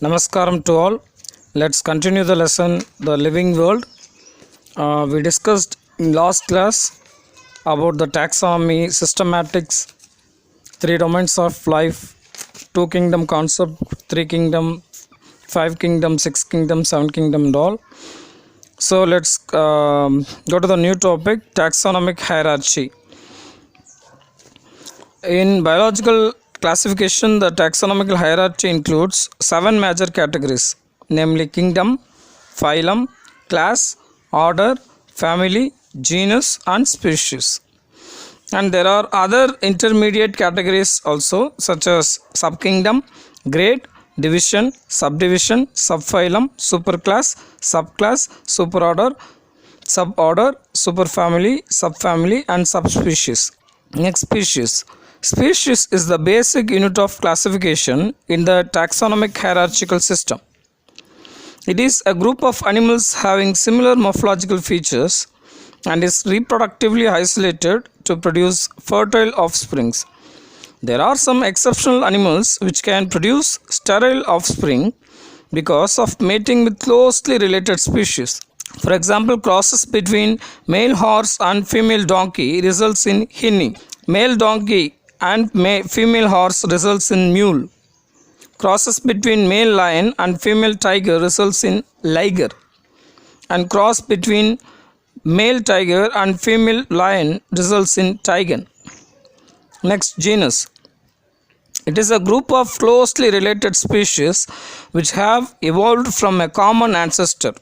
Namaskaram to all. Let's continue the lesson, The Living World. We discussed in last class about the taxonomy, systematics, three domains of life, two kingdom concept, three kingdom, five kingdom, six kingdom, seven kingdom, and all. So let's go to the new topic, taxonomic hierarchy. In biological classification, the taxonomical hierarchy includes 7 major categories, namely kingdom, phylum, class, order, family, genus, and species. And there are other intermediate categories also, such as subkingdom, grade, division, subdivision, subphylum, superclass, subclass, superorder, suborder, superfamily, subfamily, and subspecies. Next, species. Species is the basic unit of classification in the taxonomic hierarchical system. It is a group of animals having similar morphological features and is reproductively isolated to produce fertile offsprings. There are some exceptional animals which can produce sterile offspring because of mating with closely related species. For example, crosses between male horse and female donkey results in hinny. Male donkey and female horse results in mule. Crosses between male lion and female tiger results in liger. And cross between male tiger and female lion results in tigen. Next, genus. It is a group of closely related species which have evolved from a common ancestor.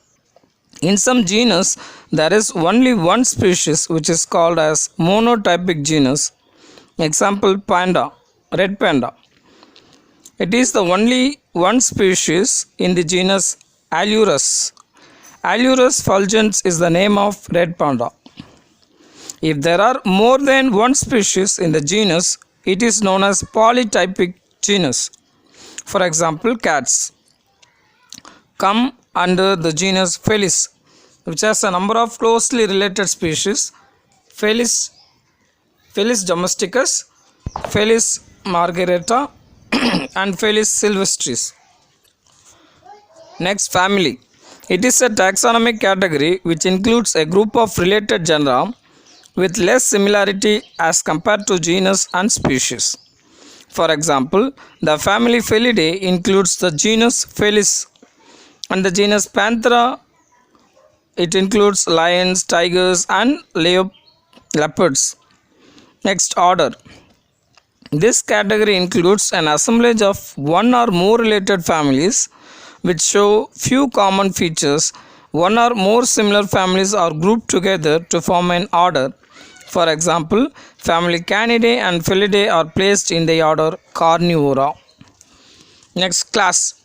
In some genus, there is only one species which is called as monotypic genus. Example, panda, red panda. It is the only one species in the genus Alurus. Alurus fulgens is the name of red panda. If there are more than one species in the genus, it is known as polytypic genus. For example, cats come under the genus Felis, which has a number of closely related species: Felis domesticus, Felis margarita, and Felis silvestris. Next, family. It is a taxonomic category which includes a group of related genera with less similarity as compared to genus and species. For example, the family Felidae includes the genus Felis, and the genus Panthera, it includes lions, tigers, and leopards. Next, order. This category includes an assemblage of one or more related families which show few common features. One or more similar families are grouped together to form an order. For example, family Canidae and Felidae are placed in the order Carnivora. Next, class.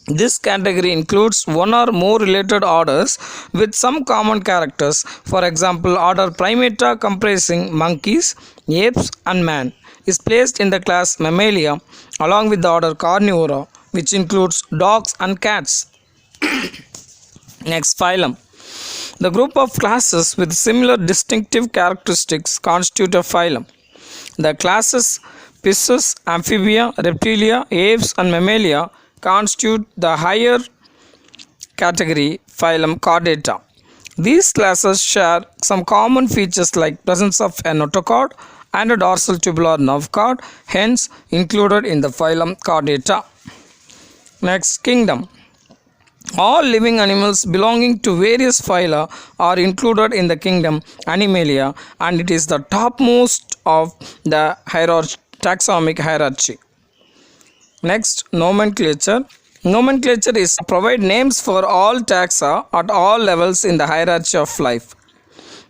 This category includes one or more related orders with some common characters. For example, order Primata comprising monkeys, apes, and man is placed in the class Mammalia along with the order Carnivora, which includes dogs and cats. Next, phylum. The group of classes with similar distinctive characteristics constitute a phylum. The classes Pisces, Amphibia, Reptilia, Apes, and Mammalia constitute the higher category phylum Chordata. These classes share some common features like presence of a notochord and a dorsal tubular nerve cord, hence included in the phylum Chordata. Next, kingdom. All living animals belonging to various phyla are included in the kingdom Animalia, and it is the topmost of the taxonomic hierarchy. Next, nomenclature. Nomenclature is to provide names for all taxa at all levels in the hierarchy of life.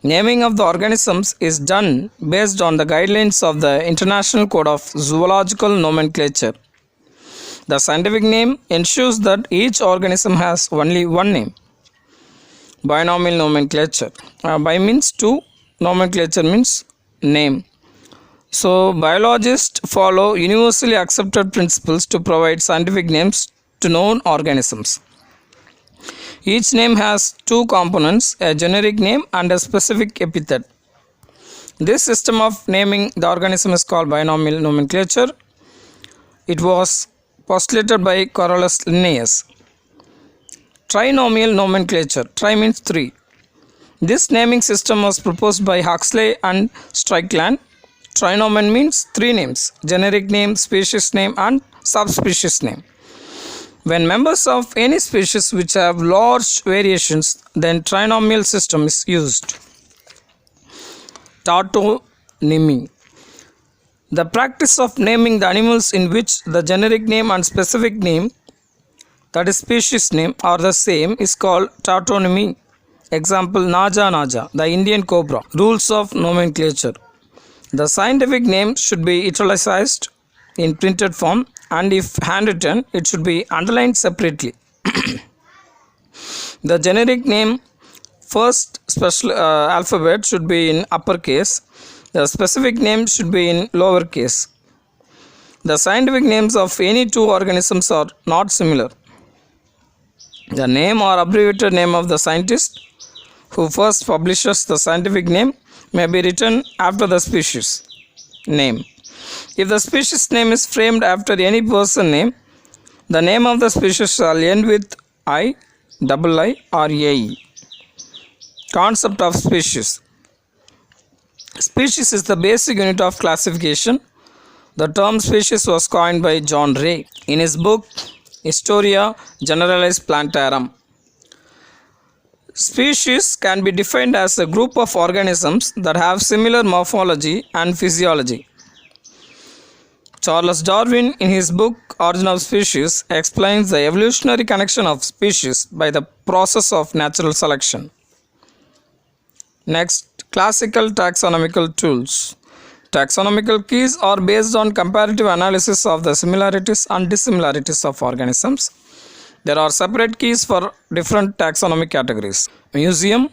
Naming of the organisms is done based on the guidelines of the International Code of Zoological Nomenclature. The scientific name ensures that each organism has only one name. Binomial nomenclature. Bi means two, nomenclature means name. So, biologists follow universally accepted principles to provide scientific names to known organisms. Each name has two components, a generic name and a specific epithet. This system of naming the organism is called binomial nomenclature. It was postulated by Coriolis Linnaeus. Trinomial nomenclature. Tri means 3. This naming system was proposed by Huxley and Strickland. Trinomen means 3 names: generic name, species name, and subspecies name. When members of any species which have large variations, then trinomial system is used. Tautonymy. The practice of naming the animals in which the generic name and specific name, that is species name, are the same is called tautonymy. Example, Naja Naja, the Indian cobra. Rules of nomenclature. The scientific name should be italicized in printed form, and if handwritten, it should be underlined separately. The generic name first special alphabet should be in uppercase. The specific name should be in lowercase. The scientific names of any two organisms are not similar. The name or abbreviated name of the scientist who first publishes the scientific name may be written after the species name. If the species name is framed after any person name, the name of the species shall end with I, double I, or AE. Concept of species. Species is the basic unit of classification. The term species was coined by John Ray in his book Historia Generalis Plantarum. Species can be defined as a group of organisms that have similar morphology and physiology. Charles Darwin, in his book Origin of Species, explains the evolutionary connection of species by the process of natural selection. Next, classical taxonomical tools. Taxonomical keys are based on comparative analysis of the similarities and dissimilarities of organisms. There are separate keys for different taxonomic categories: museum,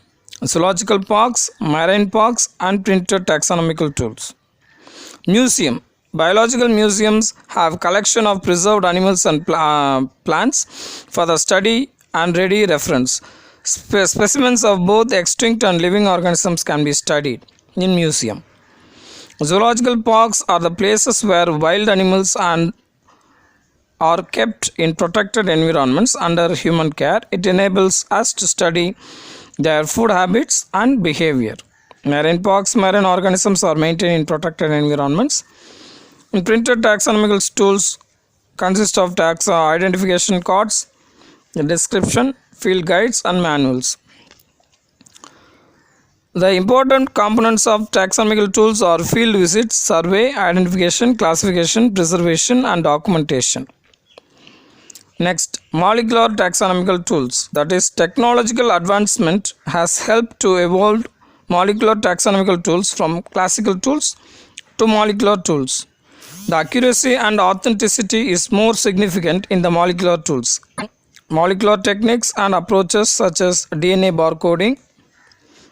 zoological parks, marine parks, and printed taxonomical tools. Museum. Biological museums have collection of preserved animals and plants for the study and ready reference. Specimens of both extinct and living organisms can be studied in museum. Zoological parks are the places where wild animals are kept in protected environments under human care. It enables us to study their food habits and behavior. Marine parks, marine organisms are maintained in protected environments. In printed taxonomical tools consist of identification cards, the description, field guides, and manuals. The important components of taxonomical tools are field visits, survey, identification, classification, preservation, and documentation. Next, molecular taxonomical tools. That is, technological advancement has helped to evolve molecular taxonomical tools from classical tools to molecular tools. The accuracy and authenticity is more significant in the molecular tools. Molecular techniques and approaches such as DNA barcoding,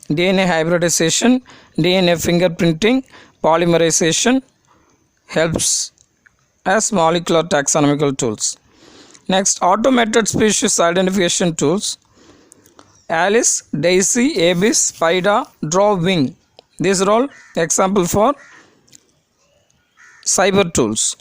DNA hybridization, DNA fingerprinting, polymerization helps as molecular taxonomical tools. Next, automated species identification tools. Alice, Daisy, Abyss, Spida, Draw, Wing. These are all example for cyber tools.